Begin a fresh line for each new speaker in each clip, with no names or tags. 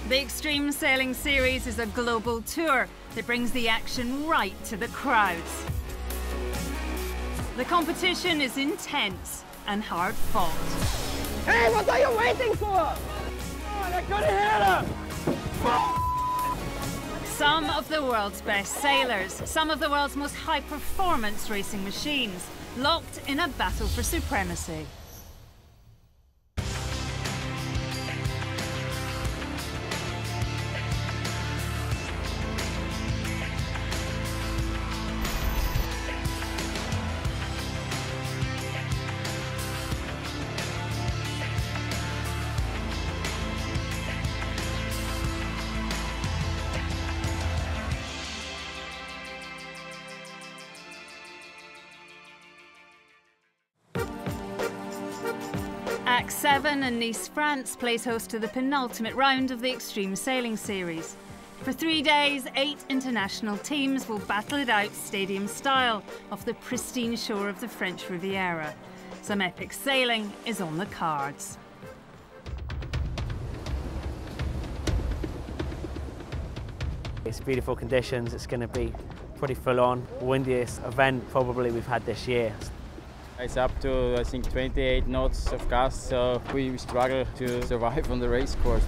The Extreme Sailing Series is a global tour that brings the action right to the crowds. The competition is intense and hard fought.
Hey, what are you waiting for? Oh, I couldn't hear them!
Some of the world's best sailors, some of the world's most high-performance racing machines, locked in a battle for supremacy. Act 7 in Nice, France plays host to the penultimate round of the Extreme Sailing Series. For 3 days, 8 international teams will battle it out stadium style off the pristine shore of the French Riviera. Some epic sailing is on the cards.
It's beautiful conditions, it's going to be pretty full on. Windiest event probably we've had this year.
It's up to, I think, 28 knots of gust, so we struggle to survive on the race course.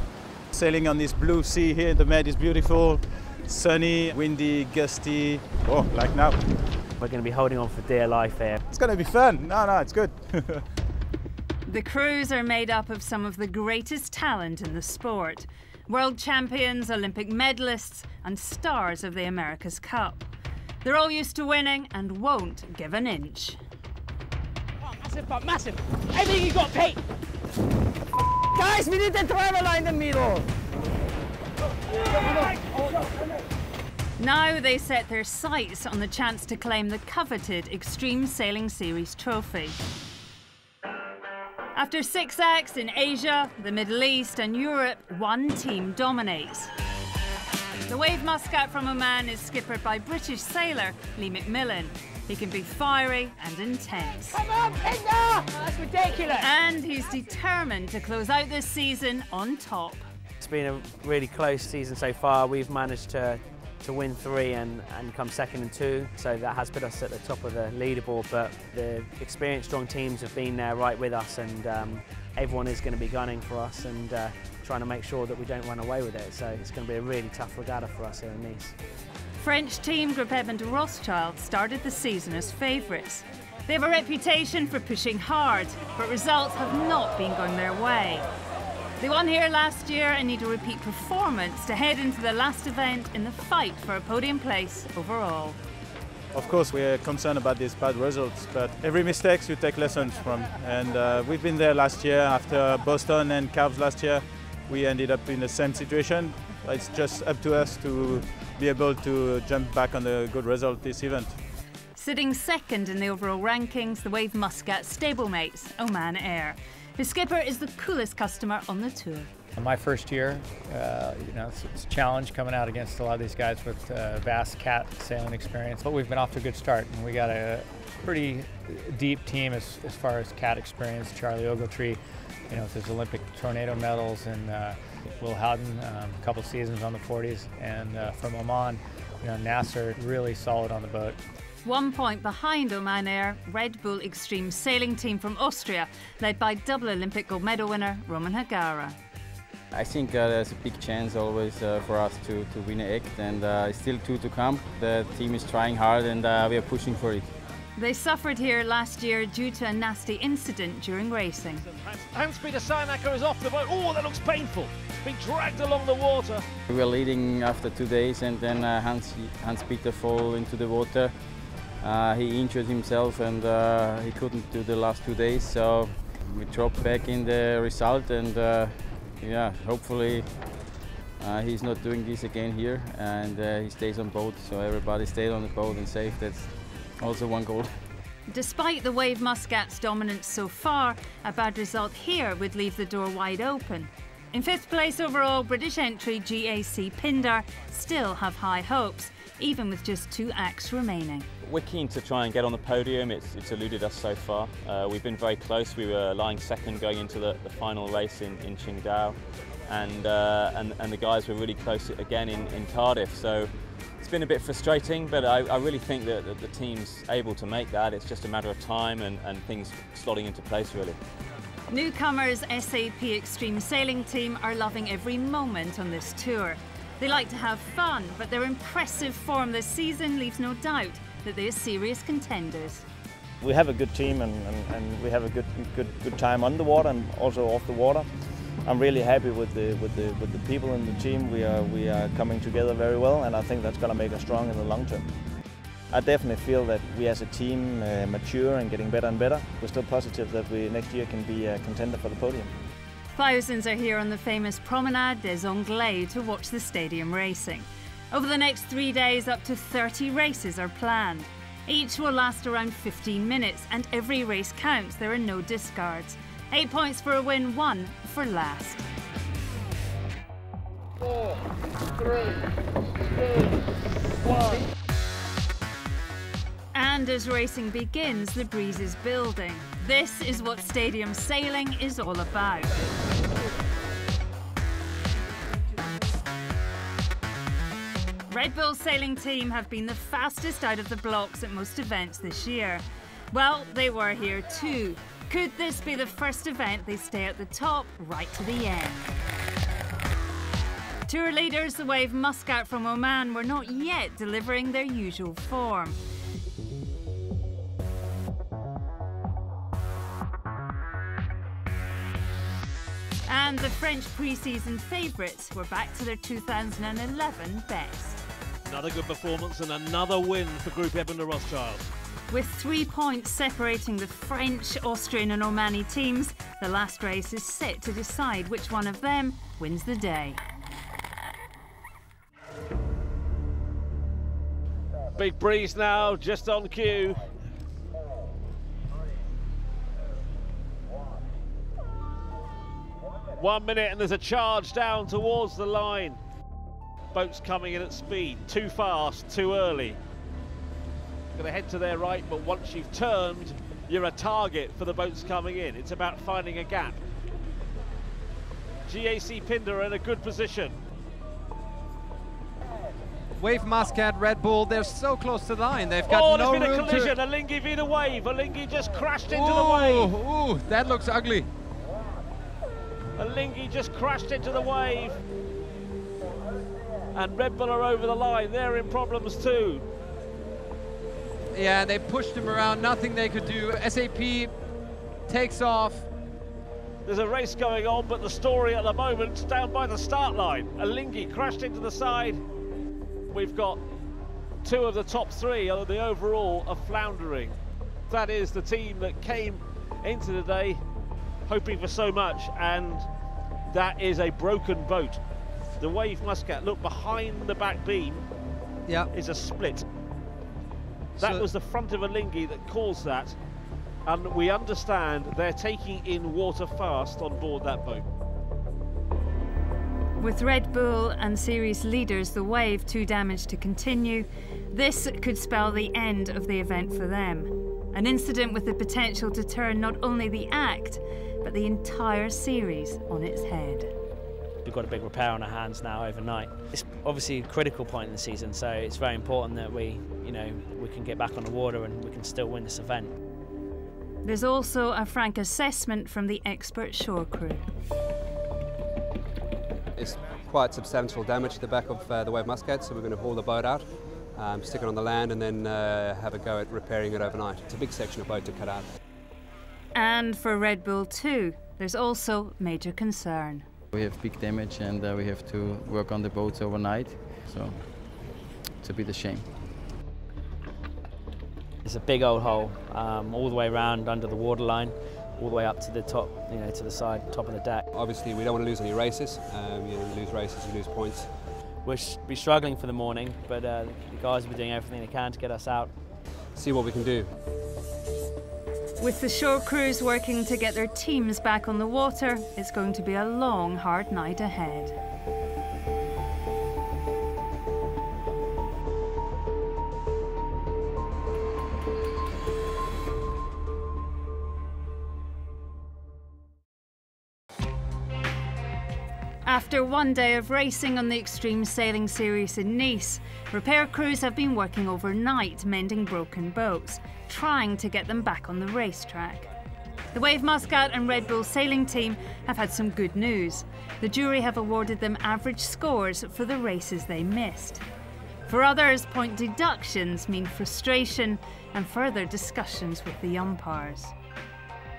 Sailing on this blue sea here in the Med is beautiful, sunny, windy, gusty, oh, like now.
We're going to be holding on for dear life here.
It's going to be fun. No, it's good.
The crews are made up of some of the greatest talent in the sport. World champions, Olympic medalists and stars of the America's Cup. They're all used to winning and won't give an inch.
Massive, but massive. I think you got paid. Guys, we need the driver line in the middle.
Now they set their sights on the chance to claim the coveted Extreme Sailing Series trophy. After 6 acts in Asia, the Middle East and Europe, one team dominates. The Wave Muscat from Oman is skippered by British sailor Lee McMillan. He can be fiery and intense.
Come on, Pinder! That's ridiculous.
And he's determined to close out this season on top.
It's been a really close season so far. We've managed to win 3 and come second in 2, so that has put us at the top of the leaderboard, but the experienced strong teams have been there right with us, and everyone is going to be gunning for us and trying to make sure that we don't run away with it, so it's going to be a really tough regatta for us here in Nice.
French team Groupe Edmond Rothschild started the season as favourites. They have a reputation for pushing hard, but results have not been going their way. They won here last year and need a repeat performance to head into the last event in the fight for a podium place overall.
Of course, we're concerned about these bad results, but every mistake you take lessons from. And we've been there last year after Boston and Cavs last year. We ended up in the same situation. It's just up to us to be able to jump back on a good result this event.
Sitting second in the overall rankings, the Wave Muscat stablemates, Oman Air. His skipper is the coolest customer on the tour.
My first year, it's a challenge coming out against a lot of these guys with vast cat sailing experience, but we've been off to a good start, and we got a pretty deep team as far as cat experience. Charlie Ogletree, with his Olympic tornado medals, and Will Howden, a couple seasons on the 40s, and from Oman, Nasser, really solid on the boat.
1 point behind Oman Air, Red Bull Extreme Sailing Team from Austria, led by double Olympic gold medal winner Roman Hagara.
I think there's a big chance always for us to win an act, and still 2 to come. The team is trying hard, and we are pushing for it.
They suffered here last year due to a nasty incident during racing.
Hans-Peter Seinacker is off the boat. Oh, that looks painful. Being dragged along the water.
We were leading after 2 days, and then Hans-Peter fell into the water. He injured himself, and he couldn't do the last 2 days, so we dropped back in the result, and hopefully he's not doing this again here, and he stays on board, so everybody stayed on the boat and safe. That's also one goal.
Despite the Wave Muscat's dominance so far, a bad result here would leave the door wide open. In 5th place overall, British entry GAC Pindar still have high hopes, even with just 2 acts remaining.
We're keen to try and get on the podium. It's eluded us so far. We've been very close. We were lying second going into the final race in Qingdao. and the guys were really close again in Cardiff. So it's been a bit frustrating, but I really think that the team's able to make that. It's just a matter of time and things slotting into place, really.
Newcomers SAP Extreme Sailing Team are loving every moment on this tour. They like to have fun, but their impressive form this season leaves no doubt that they are serious contenders.
We have a good team and we have a good time on the water and also off the water. I'm really happy with the people in the team. We are coming together very well, and I think that's going to make us strong in the long term. I definitely feel that we as a team mature and getting better and better. We're still positive that we next year can be a contender for the podium.
Thousands are here on the famous Promenade des Anglais to watch the stadium racing. Over the next 3 days, up to 30 races are planned. Each will last around 15 minutes, and every race counts. There are no discards. 8 points for a win, 1 for last.
4, 3, 2, 1.
And as racing begins, the breeze is building. This is what stadium sailing is all about. Red Bull sailing team have been the fastest out of the blocks at most events this year. Well, they were here too. Could this be the first event they stay at the top right to the end? Tour leaders, the Wave Muscat from Oman, were not yet delivering their usual form. And the French pre-season favourites were back to their 2011 best.
Another good performance and another win for Group Ebner Rothschild.
With 3 points separating the French, Austrian and Omani teams, the last race is set to decide which one of them wins the day.
Big breeze now, just on cue. One minute and there's a charge down towards the line. Boats coming in at speed, too fast, too early. Going to head to their right, but once you've turned, you're a target for the boats coming in. It's about finding a gap. GAC Pinder are in a good position.
Wave Muscat, Red Bull, they're so close to the line. They've got no room. Oh,
there's been a collision. Alinghi beat a wave. Alinghi just crashed into the wave.
Ooh, that looks ugly.
Alinghi just crashed into the wave. And Red Bull are over the line. They're in problems too.
Yeah, they pushed him around. Nothing they could do. SAP takes off.
There's a race going on, but the story at the moment, down by the start line. Alinghi crashed into the side. We've got 2 of the top 3 of the overall are floundering. That is the team that came into the day hoping for so much, and that is a broken boat. The Wave Muscat, look behind the back beam, is a split. That was the front of Alinghi that caused that, and we understand they're taking in water fast on board that boat.
With Red Bull and series leaders, the Wave, too damaged to continue, this could spell the end of the event for them. An incident with the potential to turn not only the act, but the entire series on its head.
We've got a big repair on our hands now overnight. It's obviously a critical point in the season, so it's very important that we can get back on the water and we can still win this event.
There's also a frank assessment from the expert shore crew.
It's quite substantial damage to the back of the Wave Muscat, so we're going to haul the boat out, stick it on the land and then have a go at repairing it overnight. It's a big section of boat to cut out.
And for Red Bull too, there's also major concern.
We have big damage and we have to work on the boats overnight, so it's a bit of a shame.
It's a big old hole, all the way around under the waterline, all the way up to the top, to the side, top of the deck.
Obviously, we don't want to lose any races. You lose races, you lose points.
We'll be struggling for the morning, but the guys will be doing everything they can to get us out.
See what we can do.
With the shore crews working to get their teams back on the water, it's going to be a long, hard night ahead. After one day of racing on the Extreme Sailing Series in Nice, repair crews have been working overnight mending broken boats, trying to get them back on the racetrack. The Wave Muscat and Red Bull Sailing Team have had some good news. The jury have awarded them average scores for the races they missed. For others, point deductions mean frustration and further discussions with the umpires.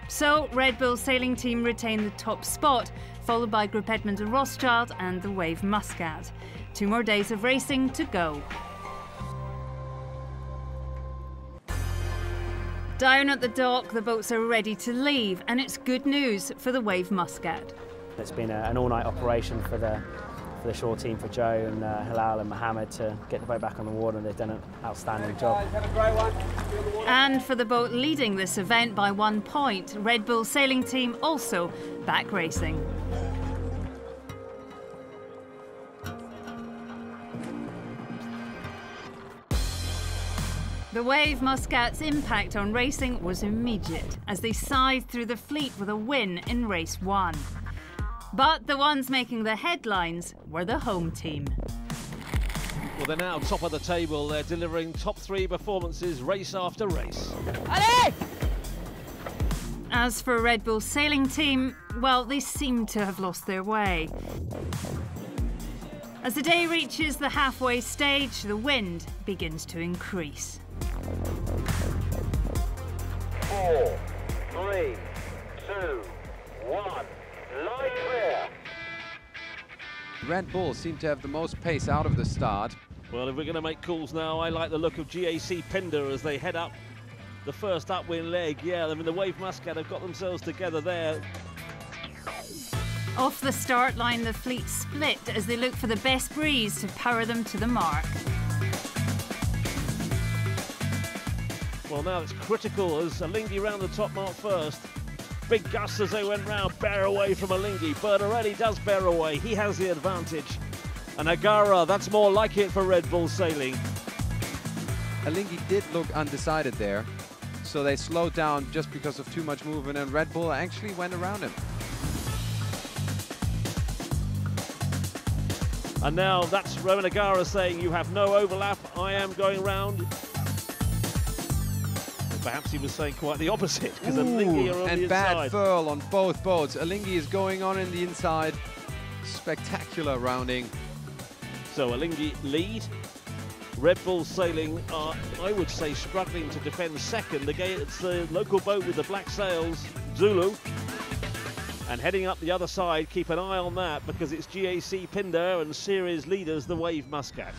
So, Red Bull Sailing Team retain the top spot, followed by Group Edmond and Rothschild and the Wave Muscat. 2 more days of racing to go. Down at the dock, the boats are ready to leave, and it's good news for the Wave Muscat.
It's been an all-night operation for the shore team, for Joe and Hilal and Mohammed, to get the boat back on the water, and they've done an outstanding job.
And for the boat leading this event by 1 point, Red Bull Sailing Team also back racing. The Wave Muscat's impact on racing was immediate as they scythed through the fleet with a win in race 1. But the ones making the headlines were the home team.
Well, they're now top of the table. They're delivering top 3 performances race after race.
Allez!
As for Red Bull Sailing Team, well, they seem to have lost their way. As the day reaches the halfway stage, the wind begins to increase.
4, 3, 2, 1, line clear.
Red Bull seem to have the most pace out of the start.
Well, if we're going to make calls now, I like the look of GAC Pinder as they head up the first upwind leg. Yeah, I mean, the Wave Muscat have got themselves together there.
Off the start line, the fleet split as they look for the best breeze to power them to the mark.
Well, now it's critical as Alinghi round the top mark first. Big gusts as they went round, bear away from Alinghi. Bertarelli does bear away, he has the advantage. And Agara, that's more like it for Red Bull Sailing.
Alinghi did look undecided there, so they slowed down just because of too much movement, and Red Bull actually went around him.
And now that's Roman Agara saying, you have no overlap, I am going round. Perhaps he was saying quite the opposite, because Alinghi are on the inside.
And bad furl on both boats. Alinghi is going on in the inside. Spectacular rounding.
So Alinghi lead. Red Bull Sailing are, I would say, struggling to defend second. Again, it's the local boat with the black sails, Zulu. And heading up the other side, keep an eye on that, because it's GAC Pinder and series leaders, the Wave Muscat.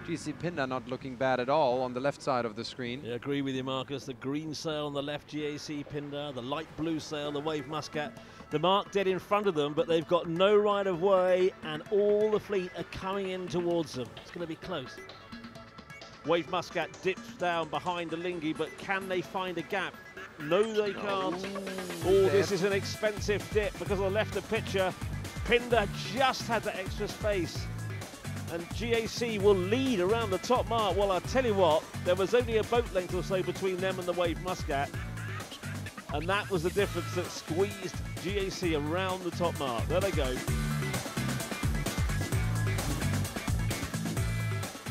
GAC Pinder not looking bad at all on the left side of the screen.
Yeah, I agree with you, Marcus. The green sail on the left, GAC Pinder. The light blue sail, the Wave Muscat. The mark dead in front of them, but they've got no right of way, and all the fleet are coming in towards them. It's going to be close. Wave Muscat dips down behind Alinghi, but can they find a gap? No, they can't. Oh, this is an expensive dip because on the left of picture, Pinder just had that extra space. And GAC will lead around the top mark. Well, I'll tell you what, there was only a boat length or so between them and the Wave Muscat. And that was the difference that squeezed GAC around the top mark. There they go.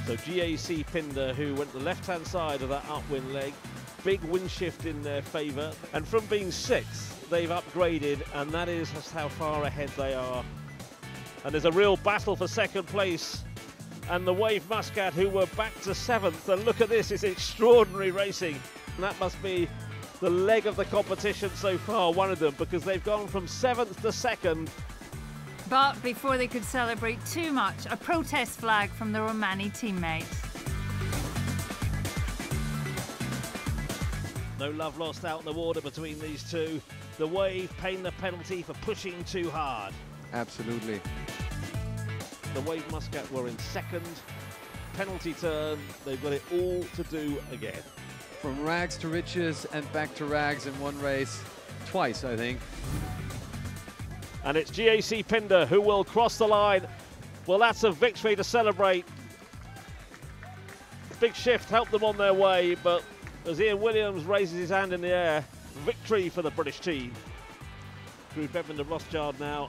So GAC Pinder, who went to the left-hand side of that upwind leg, big wind shift in their favour. And from being 6th, they've upgraded, and that is just how far ahead they are. And there's a real battle for second place. And the Wave Muscat, who were back to 7th, and look at this, it's extraordinary racing. And that must be the leg of the competition so far, one of them, because they've gone from 7th to 2nd.
But before they could celebrate too much, a protest flag from the Romani teammates.
No love lost out in the water between these two. The Wave paying the penalty for pushing too hard.
Absolutely.
The Wave Muscat were in 2nd. Penalty turn, they've got it all to do again.
From rags to riches and back to rags in one race, twice, I think.
And it's GAC Pinder who will cross the line. Well, that's a victory to celebrate. Big shift helped them on their way, but as Ian Williams raises his hand in the air, victory for the British team. Group Edmond and Rothschild now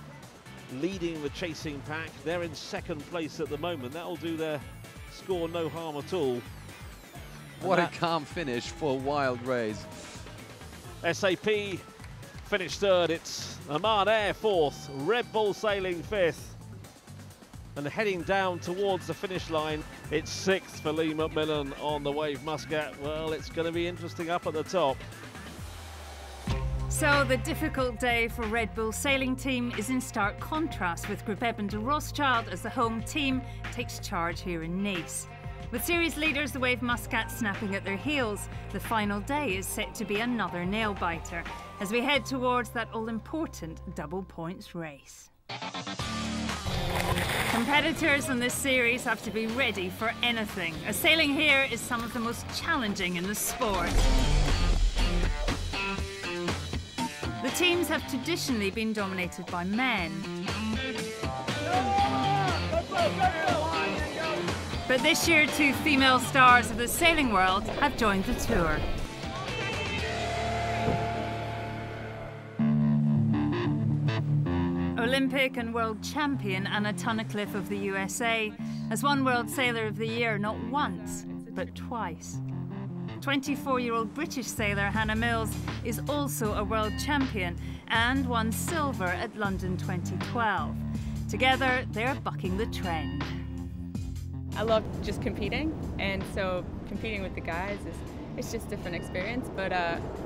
leading the chasing pack. They're in second place at the moment. That'll do their score no harm at all.
What a calm finish for a wild race.
SAP finished third. It's Oman Air fourth, Red Bull Sailing fifth. And heading down towards the finish line, it's sixth for Lee McMillan on the Wave Muscat. Well, it's going to be interesting up at the top.
So the difficult day for Red Bull Sailing Team is in stark contrast with Group Eben de Rothschild as the home team takes charge here in Nice. With series leaders, the Wave Muscat, snapping at their heels, the final day is set to be another nail-biter as we head towards that all-important double points race. Competitors in this series have to be ready for anything, as sailing here is some of the most challenging in the sport. The teams have traditionally been dominated by men. But this year, two female stars of the sailing world have joined the tour. Olympic and world champion Anna Tunnicliffe of the USA has won World Sailor of the Year not once, but twice. 24-year-old British sailor Hannah Mills is also a world champion and won silver at London 2012. Together, they're bucking the trend.
I love just competing, and so competing with the guys it's just a different experience. But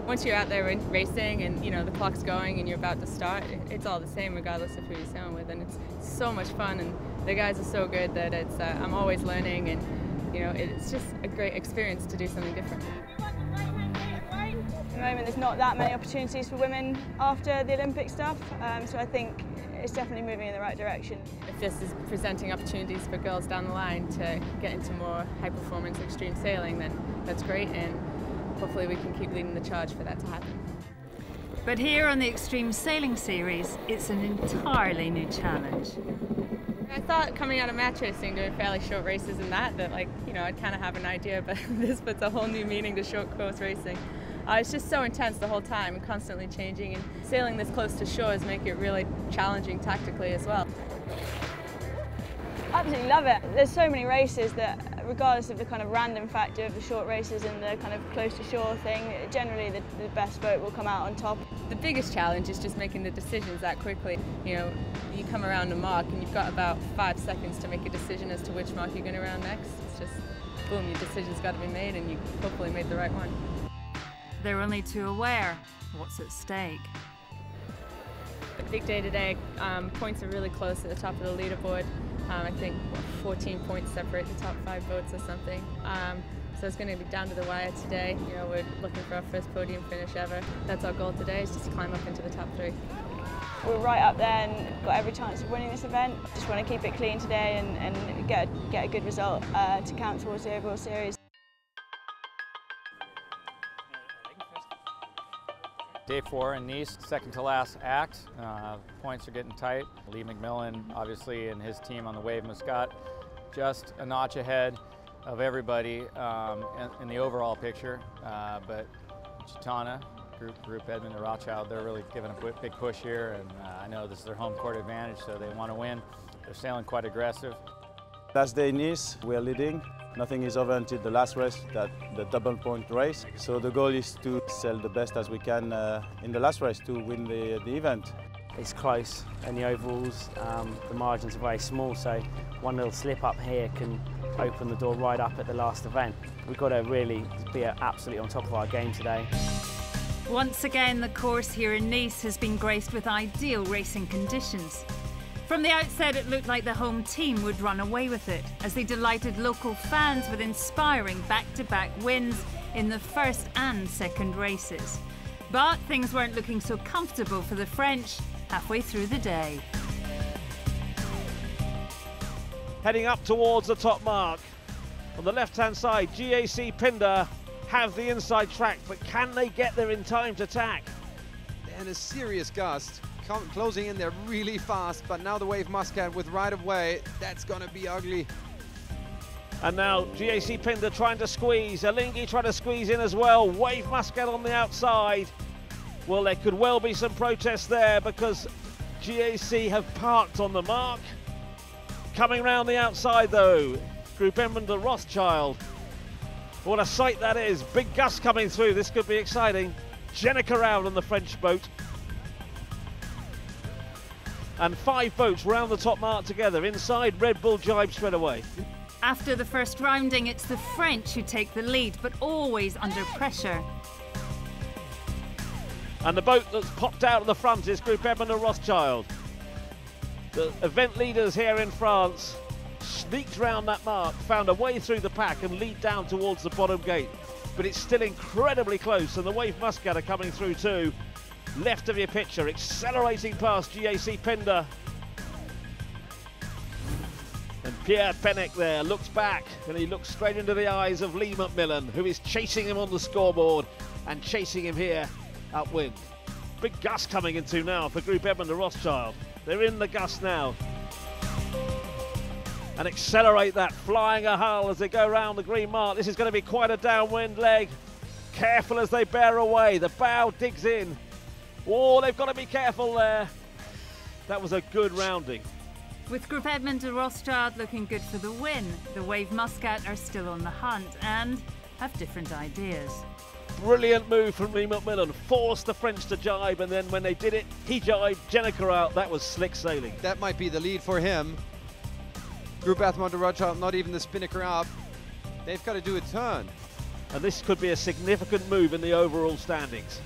once you're out there racing and the clock's going and you're about to start, it's all the same regardless of who you're sailing with, and it's so much fun. And the guys are so good that I'm always learning, and it's just a great experience to do something different.
At the moment, there's not that many opportunities for women after the Olympic stuff, so I think it's definitely moving in the right direction.
If this is presenting opportunities for girls down the line to get into more high-performance extreme sailing, then that's great, and hopefully we can keep leading the charge for that to happen.
But here on the Extreme Sailing Series, it's an entirely new challenge.
I thought coming out of match racing, doing fairly short races and that I'd kind of have an idea, but this puts a whole new meaning to short course racing. It's just so intense the whole time and constantly changing, and sailing this close to shores make it really challenging tactically as well.
Absolutely love it. There's so many races that, regardless of the kind of random factor of the short races and the kind of close to shore thing, generally the best boat will come out on top.
The biggest challenge is just making the decisions that quickly. You come around a mark and you've got about 5 seconds to make a decision as to which mark you're going to round next. It's just, boom, your decision's got to be made, and you hopefully made the right one.
They're only too aware what's at stake.
The big day today, points are really close at the top of the leaderboard. I think 14 points separate the top 5 boats or something. So it's going to be down to the wire today. We're looking for our first podium finish ever. That's our goal today, is just to climb up into the top 3.
We're right up there and got every chance of winning this event. Just want to keep it clean today and get a good result to count towards the overall series.
Day 4 in Nice, second to last act. Points are getting tight. Lee McMillan, obviously, and his team on the Wave Muscat, just a notch ahead of everybody in the overall picture. But Chitana, Group Edmund de Rothschild, they're really giving a big push here, and I know this is their home court advantage, so they want to win. They're sailing quite aggressive.
Last day in Nice, we are leading. Nothing is over until the last race, the double point race. So the goal is to sail the best as we can in the last race to win the event.
It's close, and the overalls, the margins are very small, so one little slip up here can open the door right up at the last event. We've got to really be absolutely on top of our game today.
Once again, the course here in Nice has been graced with ideal racing conditions. From the outset, it looked like the home team would run away with it, as they delighted local fans with inspiring back-to-back wins in the first and second races. But things weren't looking so comfortable for the French halfway through the day.
Heading up towards the top mark. On the left-hand side, GAC Pinder have the inside track, but can they get there in time to tack?
And a serious gust. Closing in there really fast, but now the Wave Muscat with right of way, that's gonna be ugly.
And now GAC Pinder trying to squeeze, Alinghi trying to squeeze in as well, Wave Muscat on the outside. Well, there could well be some protests there, because GAC have parked on the mark. Coming round the outside though, Group Edmund and Rothschild. What a sight that is. Big gust coming through. This could be exciting. Jenica out on the French boat. And 5 boats round the top mark together. Inside, Red Bull jibe straight away.
After the first rounding, it's the French who take the lead, but always under pressure.
And the boat that's popped out of the front is Group Edmund and Rothschild. The event leaders here in France sneaked round that mark, found a way through the pack and lead down towards the bottom gate. But it's still incredibly close, and the Wave Muscat are coming through too. Left of your picture, accelerating past GAC Pender. And Pierre Penick there looks back, and he looks straight into the eyes of Lee McMillan, who is chasing him on the scoreboard and chasing him here upwind. Big gust coming into now for Group Edmund and Rothschild. They're in the gust now. And accelerate that, flying a hull as they go round the green mark. This is going to be quite a downwind leg. Careful as they bear away. The bow digs in. Oh, they've got to be careful there. That was a good rounding.
With Group Edmund and Rothschild looking good for the win, the Wave Muscat are still on the hunt and have different ideas.
Brilliant move from Lee McMillan. Forced the French to jibe, and then when they did it, he jibed Jenica out. That was slick sailing.
That might be the lead for him. Group Edmund and Rothschild, not even the spinnaker up. They've got to do a turn.
And this could be a significant move in the overall standings.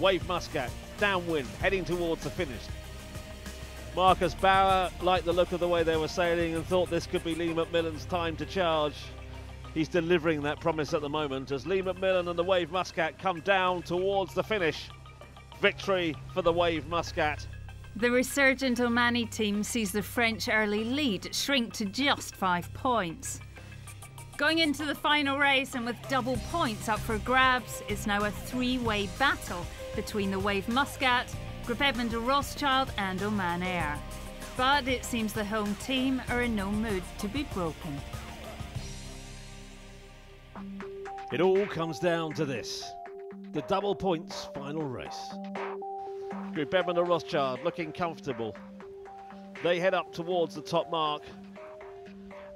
Wave Muscat, downwind, heading towards the finish. Marcus Bauer liked the look of the way they were sailing and thought this could be Lee McMillan's time to charge. He's delivering that promise at the moment as Lee McMillan and the Wave Muscat come down towards the finish. Victory for the Wave Muscat.
The resurgent Omani team sees the French early lead shrink to just 5 points. Going into the final race and with double points up for grabs, it's now a 3-way battle between the Wave Muscat, Group Edmund and Rothschild and Oman Air. But it seems the home team are in no mood to be broken.
It all comes down to this, the double points final race. Group Edmund and Rothschild looking comfortable. They head up towards the top mark.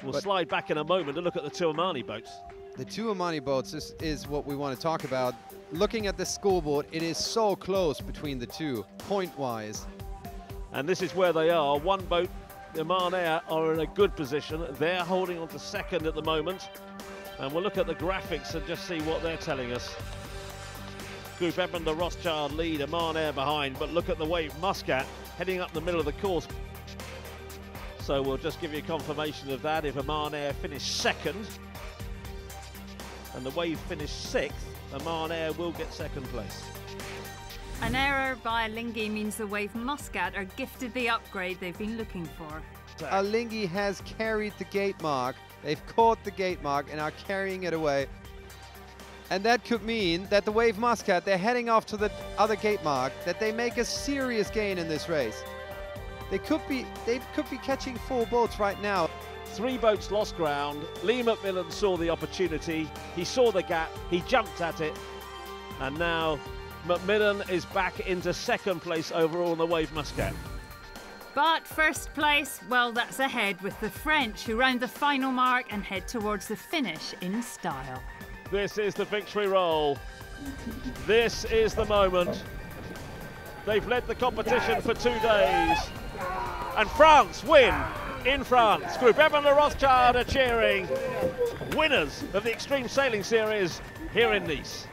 We'll slide back in a moment to look at the 2 Omani boats.
The 2 Omani boats is what we want to talk about. Looking at the scoreboard, it is so close between the two, point-wise.
And this is where they are. One boat, the Oman Air, are in a good position. They're holding on to second at the moment. And we'll look at the graphics and just see what they're telling us. Group Edmund and Rothschild lead, Oman Air behind, but look at the Wave Muscat heading up the middle of the course. So we'll just give you confirmation of that. If Oman Air finished second and the Wave finished 6th, Oman Air will get second place.
An error by Alinghi means the Wave Muscat are gifted the upgrade they've been looking for.
Alinghi has carried the gate mark. They've caught the gate mark and are carrying it away. And that could mean that the Wave Muscat, they're heading off to the other gate mark, that they make a serious gain in this race. They could be catching 4 boats right now.
3 boats lost ground. Lee McMillan saw the opportunity. He saw the gap. He jumped at it. And now McMillan is back into second place overall in the Wave Muscat.
But first place, well, that's ahead with the French, who round the final mark and head towards the finish in style.
This is the victory roll. This is the moment. They've led the competition for 2 days. And France win in France. Group Edmund and Rothschild are cheering. Winners of the Extreme Sailing Series here in Nice.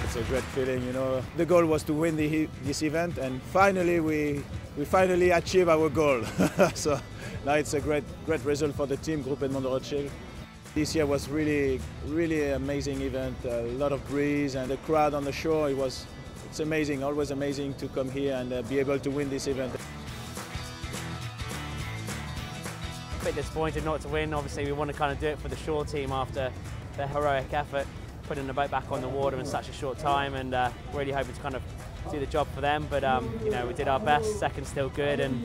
It's a great feeling, you know. The goal was to win this event, and finally we finally achieved our goal. So now it's a great result for the team, Group Edmund and Rothschild. This year was really amazing event. A lot of breeze and the crowd on the shore. It's amazing, always amazing to come here and be able to win this event.
A bit disappointed not to win. Obviously we want to kind of do it for the shore team after their heroic effort, putting the boat back on the water in such a short time, and really hoping to kind of do the job for them, but you know, we did our best. Second's still good, and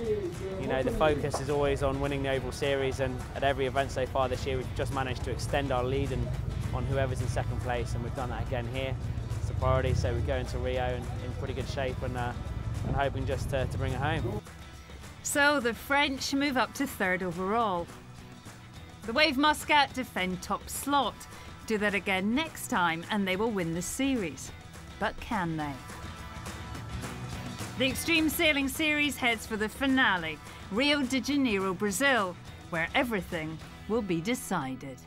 you know, the focus is always on winning the overall series, and at every event so far this year we've just managed to extend our lead and on whoever's in second place, and we've done that again here. It's a priority, so we go into Rio in pretty good shape, and hoping just to bring it home.
So the French move up to third overall. The Wave Muscat defend top slot. Do that again next time and they will win the series. But can they? The Extreme Sailing Series heads for the finale, Rio de Janeiro, Brazil, where everything will be decided.